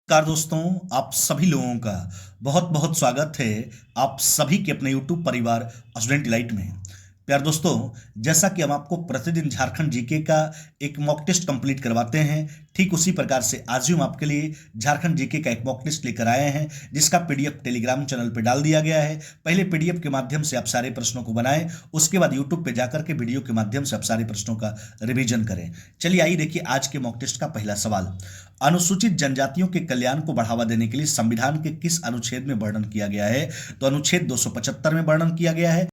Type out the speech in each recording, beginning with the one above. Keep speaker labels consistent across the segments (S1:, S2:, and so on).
S1: नमस्कार दोस्तों, आप सभी लोगों का बहुत बहुत स्वागत है आप सभी के अपने YouTube परिवार स्टूडेंट इलाइट में। प्यार दोस्तों, जैसा कि हम आपको प्रतिदिन झारखंड जीके का एक मॉक टेस्ट कंप्लीट करवाते हैं, ठीक उसी प्रकार से आज भी हम आपके लिए झारखंड जीके का एक मॉक टेस्ट लेकर आए हैं, जिसका पीडीएफ टेलीग्राम चैनल पर डाल दिया गया है। पहले पीडीएफ के माध्यम से आप सारे प्रश्नों को बनाएं, उसके बाद यूट्यूब पे जाकर के वीडियो के माध्यम से आप सारे प्रश्नों का रिवीजन करें। चलिए आइए देखिए आज के मॉक टेस्ट का पहला सवाल। अनुसूचित जनजातियों के कल्याण को बढ़ावा देने के लिए संविधान के किस अनुच्छेद में वर्णन किया गया है? तो अनुच्छेद 275 में वर्णन किया गया है।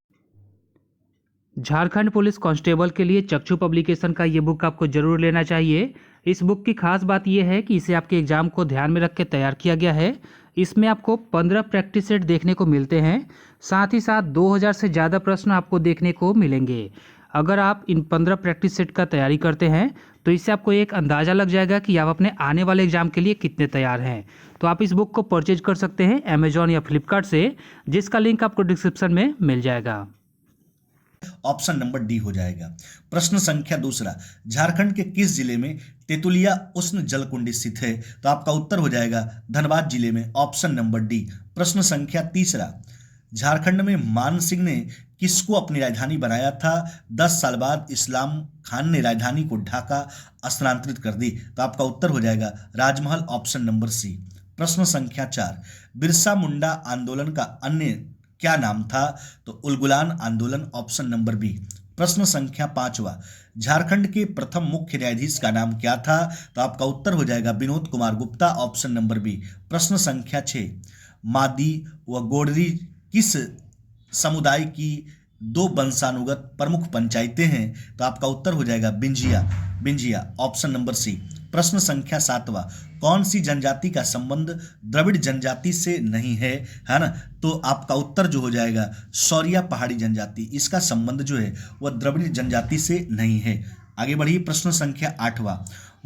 S2: झारखंड पुलिस कांस्टेबल के लिए चक्षु पब्लिकेशन का ये बुक आपको जरूर लेना चाहिए। इस बुक की खास बात यह है कि इसे आपके एग्जाम को ध्यान में रख के तैयार किया गया है। इसमें आपको 15 प्रैक्टिस सेट देखने को मिलते हैं, साथ ही साथ 2000 से ज़्यादा प्रश्न आपको देखने को मिलेंगे। अगर आप इन 15 प्रैक्टिस सेट का तैयारी करते हैं तो इससे आपको एक अंदाज़ा लग जाएगा कि आप अपने आने वाले एग्जाम के लिए कितने तैयार हैं। तो आप इस बुक को परचेज कर सकते हैं अमेजॉन या फ्लिपकार्ट से, जिसका लिंक आपको डिस्क्रिप्शन में मिल जाएगा।
S1: ऑप्शन नंबर डी हो जाएगा। प्रश्न संख्या दूसरा, झारखंड के किस जिले में तेतुलिया उष्ण जलकुंडी स्थित है? तो आपका उत्तर हो जाएगा धनबाद जिले में, ऑप्शन नंबर डी। प्रश्न संख्या तीसरा, झारखंड में मान सिंह ने किसको अपनी राजधानी बनाया था? 10 साल बाद इस्लाम खान ने राजधानी को ढाका स्थानांतरित कर दी। तो आपका उत्तर हो जाएगा राजमहल, ऑप्शन नंबर सी। प्रश्न संख्या 4, बिरसा मुंडा आंदोलन का अन्य क्या नाम था? तो उलगुलान आंदोलन, ऑप्शन नंबर बी। प्रश्न संख्या 5वां, झारखंड के प्रथम मुख्य न्यायाधीश का नाम क्या था? तो आपका उत्तर हो जाएगा Vinod Kumar Gupta, option number B. प्रश्न संख्या 6, मादी व गोडरी किस समुदाय की दो वंशानुगत प्रमुख पंचायतें हैं? तो आपका उत्तर हो जाएगा बिंजिया, ऑप्शन नंबर सी। प्रश्न संख्या 7वां, कौन सी जनजाति का संबंध द्रविड़ जनजाति से नहीं है ना? तो आपका उत्तर जो हो जाएगा सौरिया पहाड़ी जनजाति, इसका संबंध जो है वह द्रविड़ जनजाति से नहीं है। आगे बढ़िए। प्रश्न संख्या 8वां,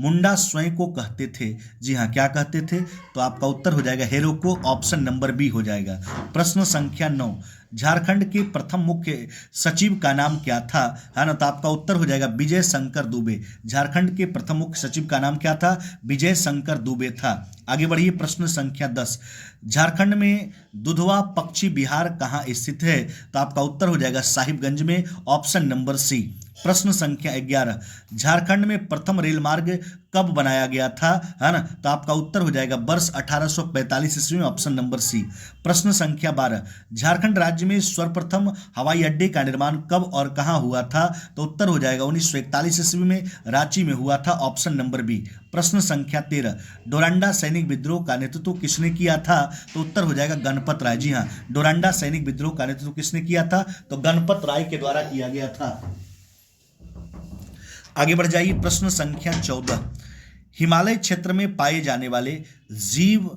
S1: मुंडा स्वयं को कहते थे, जी हाँ, क्या कहते थे? तो आपका उत्तर हो जाएगा हेरोको, ऑप्शन नंबर बी हो जाएगा। प्रश्न संख्या 9, झारखंड के प्रथम मुख्य सचिव का नाम क्या था? है ना? तो आपका उत्तर हो जाएगा विजय शंकर दुबे। झारखंड के प्रथम मुख्य सचिव का नाम क्या था? विजय शंकर दुबे था। आगे बढ़िए। प्रश्न संख्या 10, झारखंड में दुधवा पक्षी विहार कहाँ स्थित है? तो आपका उत्तर हो जाएगा साहिबगंज में, ऑप्शन नंबर सी। प्रश्न संख्या 11, झारखंड में प्रथम रेल मार्ग कब बनाया गया था? है ना? तो आपका उत्तर हो जाएगा वर्ष 1845 ईस्वी में, ऑप्शन नंबर सी। प्रश्न संख्या 12, झारखंड राज्य में सर्वप्रथम हवाई अड्डे का निर्माण कब और कहां हुआ था? तो उत्तर हो जाएगा 1941 ईस्वी में, रांची में हुआ था, ऑप्शन नंबर बी। प्रश्न संख्या 13, डोरंडा सैनिक विद्रोह का नेतृत्व किसने किया था? तो उत्तर हो जाएगा गणपत राय। जी हाँ, डोरंडा सैनिक विद्रोह का नेतृत्व किसने किया था? तो गणपत राय के द्वारा किया गया था। आगे बढ़ जाइए। प्रश्न संख्या 14, हिमालय क्षेत्र में पाए जाने वाले जीव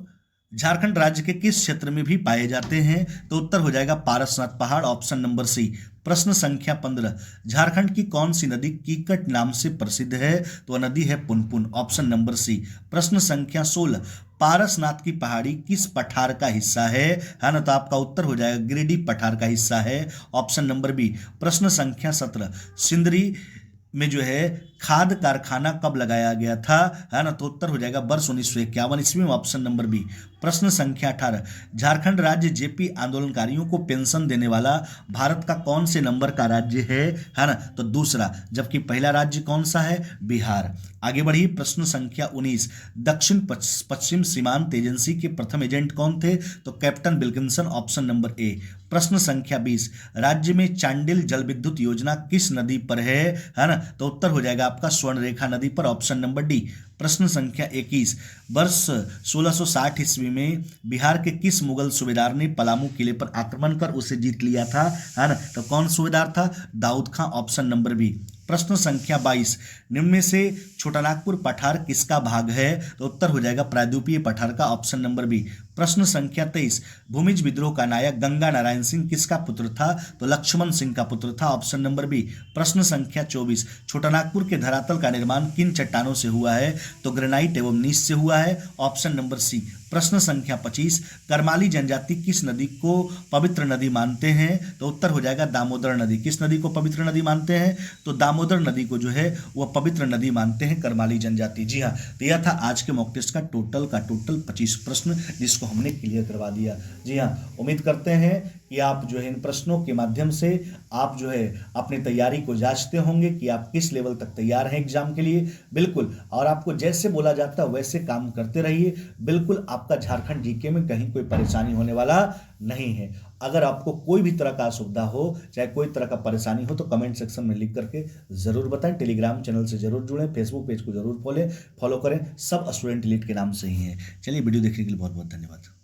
S1: झारखंड राज्य के किस क्षेत्र में भी पाए जाते हैं? तो उत्तर हो जाएगा पारसनाथ पहाड़, ऑप्शन नंबर सी। प्रश्न संख्या 15, झारखंड की कौन सी नदी कीकट नाम से प्रसिद्ध है? तो वह नदी है पुनपुन, ऑप्शन नंबर सी। प्रश्न संख्या 16, पारसनाथ की पहाड़ी किस पठार का हिस्सा है ना? तो आपका उत्तर हो जाएगा गिरिडीह पठार का हिस्सा है, ऑप्शन नंबर बी। प्रश्न संख्या 17, सिंदरी में जो है खाद कारखाना कब लगाया गया था? है ना? तो उत्तर हो जाएगा वर्ष 1951 ईस्वी में, ऑप्शन नंबर बी। प्रश्न संख्या 18, झारखंड राज्य जेपी आंदोलनकारियों को पेंशन देने वाला भारत का कौन से नंबर का राज्य है ना? तो दूसरा, जबकि पहला राज्य कौन सा है? बिहार। आगे बढ़िए। प्रश्न संख्या 19, दक्षिण पश्चिम सीमांत एजेंसी के प्रथम एजेंट कौन थे? तो captain Wilkinson, option number A. प्रश्न संख्या 20, राज्य में चांडिल जल विद्युत योजना किस नदी पर है ना? तो उत्तर हो जाएगा आपका स्वर्णरेखा नदी पर, ऑप्शन नंबर डी। प्रश्न संख्या 21, वर्ष 1660 ईस्वी में बिहार के किस मुगल सूबेदार ने पलामू किले पर आक्रमण कर उसे जीत लिया था? है ना? तो कौन सूबेदार था? दाऊद खां, ऑप्शन नंबर बी। प्रश्न संख्या 22, निम्न में से छोटानागपुर पठार किसका भाग है? तो उत्तर हो जाएगा प्रायद्वीपीय पठार का, ऑप्शन नंबर बी। प्रश्न संख्या 23, भूमिज विद्रोह का नायक गंगा नारायण सिंह किसका पुत्र था? तो लक्ष्मण सिंह का पुत्र था, ऑप्शन नंबर बी। प्रश्न संख्या 24, छोटानागपुर के धरातल का निर्माण किन चट्टानों से हुआ है? तो ग्रेनाइट एवं नीस से हुआ है, ऑप्शन नंबर सी। प्रश्न संख्या 25, करमाली जनजाति किस नदी को पवित्र नदी मानते हैं? तो उत्तर हो जाएगा दामोदर नदी। किस नदी को पवित्र नदी मानते हैं? तो दामोदर नदी को जो है वह पवित्र नदी मानते हैं करमाली जनजाति। जी हाँ, तो यह था आज के मॉक टेस्ट का टोटल 25 प्रश्न, जिसको हमने क्लियर करवा दिया। जी हाँ, उम्मीद करते हैं कि आप जो है इन प्रश्नों के माध्यम से आप जो है अपनी तैयारी को जांचते होंगे कि आप किस लेवल तक तैयार हैं एग्जाम के लिए। बिल्कुल, और आपको जैसे बोला जाता है वैसे काम करते रहिए। बिल्कुल आपका झारखंड जीके में कहीं कोई परेशानी होने वाला नहीं है। अगर आपको कोई भी तरह का असुविधा हो, चाहे कोई तरह का परेशानी हो, तो कमेंट सेक्शन में लिख करके जरूर बताएं। टेलीग्राम चैनल से जरूर जुड़ें, फेसबुक पेज को जरूर फॉलो करें। सब स्टूडेंट एलीट के नाम से ही है। चलिए, वीडियो देखने के लिए बहुत बहुत धन्यवाद।